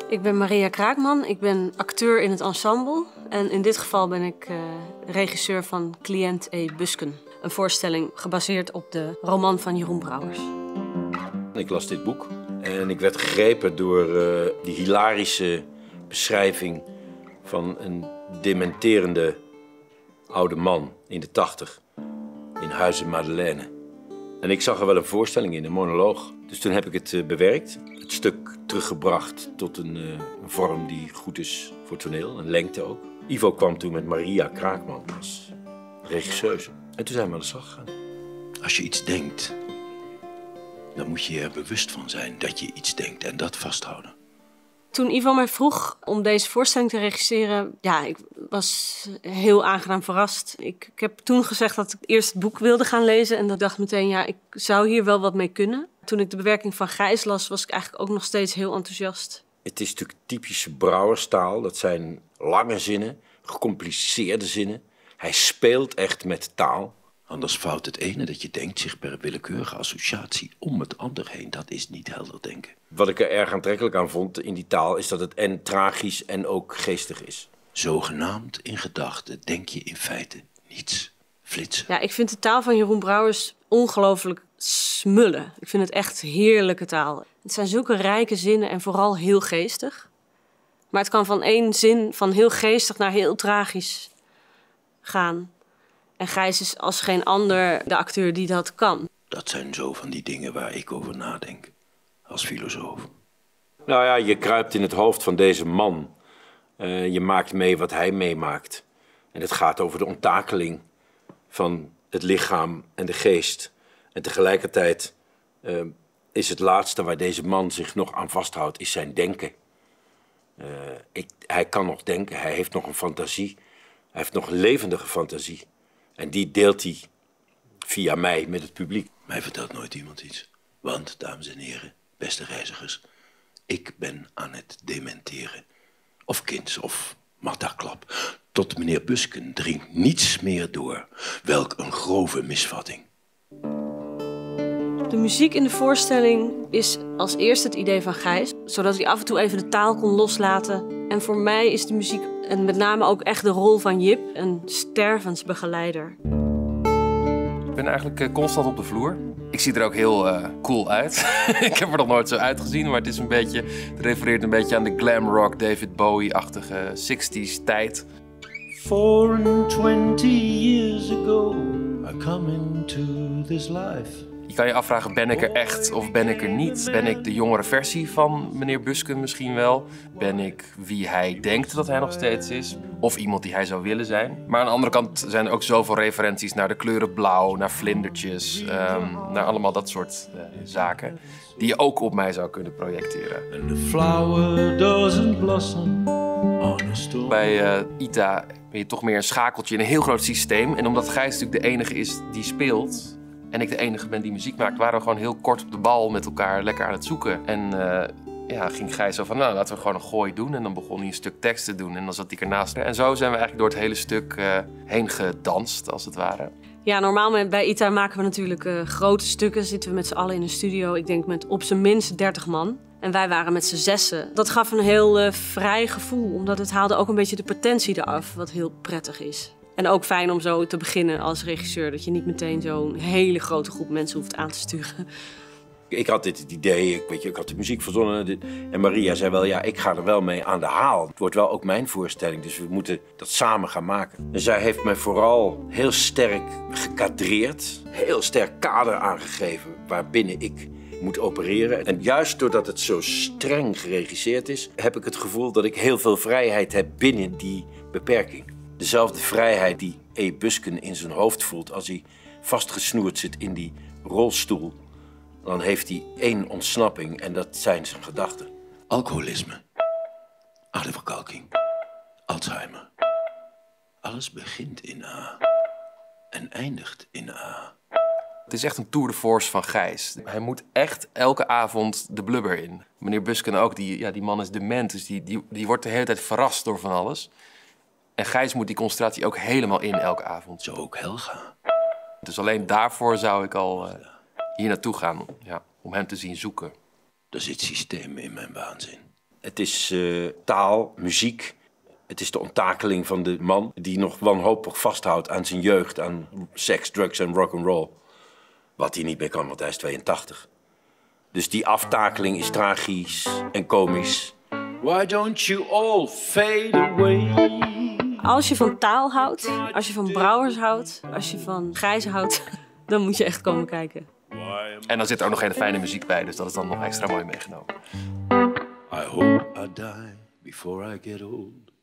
Ik ben Maria Kraakman, ik ben acteur in het ensemble. En in dit geval ben ik regisseur van Cliënt E. Busken. Een voorstelling gebaseerd op de roman van Jeroen Brouwers. Ik las dit boek en ik werd gegrepen door die hilarische beschrijving van een dementerende oude man in de 80 in Huizen Madeleine. En ik zag er wel een voorstelling in, een monoloog. Dus toen heb ik het bewerkt, het stuk teruggebracht tot een vorm die goed is voor toneel, een lengte ook. Ivo kwam toen met Maria Kraakman als regisseuse. En toen zijn we aan de slag gegaan. Als je iets denkt, dan moet je je er bewust van zijn dat je iets denkt en dat vasthouden. Toen Ivo mij vroeg om deze voorstelling te regisseren, ja, ik was heel aangenaam verrast. Ik heb toen gezegd dat ik eerst het boek wilde gaan lezen en dat dacht meteen, ja, ik zou hier wel wat mee kunnen. Toen ik de bewerking van Gijs las, was ik eigenlijk ook nog steeds heel enthousiast. Het is natuurlijk typische Brouwerstaal. Dat zijn lange zinnen, gecompliceerde zinnen. Hij speelt echt met taal. Anders vouwt het ene dat je denkt zich per willekeurige associatie om het ander heen. Dat is niet helder denken. Wat ik er erg aantrekkelijk aan vond in die taal is dat het en tragisch en ook geestig is. Zogenaamd in gedachten denk je in feite niets. Flitsen. Ja, ik vind de taal van Jeroen Brouwers ongelooflijk smullen. Ik vind het echt heerlijke taal. Het zijn zulke rijke zinnen en vooral heel geestig. Maar het kan van één zin van heel geestig naar heel tragisch gaan. En Gijs is als geen ander de acteur die dat kan. Dat zijn zo van die dingen waar ik over nadenk. Als filosoof. Nou ja, je kruipt in het hoofd van deze man. Je maakt mee wat hij meemaakt. En het gaat over de onttakeling van het lichaam en de geest. En tegelijkertijd is het laatste waar deze man zich nog aan vasthoudt, is zijn denken. Hij kan nog denken, hij heeft nog een fantasie. Hij heeft nog een levendige fantasie. En die deelt hij via mij met het publiek. Mij vertelt nooit iemand iets. Want, dames en heren, beste reizigers, ik ben aan het dementeren. Of kind, of mattaklap. Tot meneer Busken dringt niets meer door. Welk een grove misvatting. De muziek in de voorstelling is als eerste het idee van Gijs, zodat hij af en toe even de taal kon loslaten. En voor mij is de muziek, en met name ook echt de rol van Jip, een stervensbegeleider. Ik ben eigenlijk constant op de vloer. Ik zie er ook heel cool uit. Ik heb er nog nooit zo uitgezien, maar het refereert een beetje aan de glam rock, David Bowie-achtige 60s tijd. 24 years ago, I come into this life. Je kan je afvragen, ben ik er echt of ben ik er niet? Ben ik de jongere versie van meneer Busken misschien wel? Ben ik wie hij denkt dat hij nog steeds is? Of iemand die hij zou willen zijn? Maar aan de andere kant zijn er ook zoveel referenties naar de kleuren blauw, naar vlindertjes, naar allemaal dat soort zaken. Die je ook op mij zou kunnen projecteren. And the flower doesn't blossom on a storm. Bij ITA ben je toch meer een schakeltje in een heel groot systeem. En omdat Gijs natuurlijk de enige is die speelt en ik de enige ben die muziek maakt, waren we gewoon heel kort op de bal met elkaar lekker aan het zoeken. En ging Gijs zo van, nou, laten we gewoon een gooi doen. En dan begon hij een stuk tekst te doen en dan zat ik ernaast. En zo zijn we eigenlijk door het hele stuk heen gedanst, als het ware. Ja, normaal bij ITA maken we natuurlijk grote stukken. Zitten we met z'n allen in een studio, ik denk met op zijn minst 30 man. En wij waren met z'n zessen. Dat gaf een heel vrij gevoel, omdat het haalde ook een beetje de pretentie eraf, wat heel prettig is. En ook fijn om zo te beginnen als regisseur, dat je niet meteen zo'n hele grote groep mensen hoeft aan te sturen. Ik had dit idee, ik had de muziek verzonnen. En Maria zei wel, ja, ik ga er wel mee aan de haal. Het wordt wel ook mijn voorstelling, dus we moeten dat samen gaan maken. En zij heeft mij vooral heel sterk gekadreerd, heel sterk kader aangegeven waarbinnen ik moet opereren. En juist doordat het zo streng geregisseerd is, heb ik het gevoel dat ik heel veel vrijheid heb binnen die beperking. Dezelfde vrijheid die E. Busken in zijn hoofd voelt als hij vastgesnoerd zit in die rolstoel. Dan heeft hij één ontsnapping en dat zijn zijn gedachten. Alcoholisme, aderverkalking, Alzheimer. Alles begint in A en eindigt in A. Het is echt een tour de force van Gijs. Hij moet echt elke avond de blubber in. Meneer Busken ook, die man is dement, dus die wordt de hele tijd verrast door van alles. En Gijs moet die concentratie ook helemaal in elke avond. Zo ook Helga. Dus alleen daarvoor zou ik al hier naartoe gaan, ja, om hem te zien zoeken. Er zit systeem in mijn waanzin. Het is taal, muziek. Het is de onttakeling van de man die nog wanhopig vasthoudt aan zijn jeugd, aan seks, drugs en rock'n'roll. Wat hij niet meer kan, want hij is 82. Dus die aftakeling is tragisch en komisch. Why don't you all fade away? Als je van taal houdt, als je van Brouwers houdt, als je van Gijzen houdt, dan moet je echt komen kijken. En dan zit er ook nog hele fijne muziek bij, dus dat is dan nog extra mooi meegenomen. I hope I die before I get old.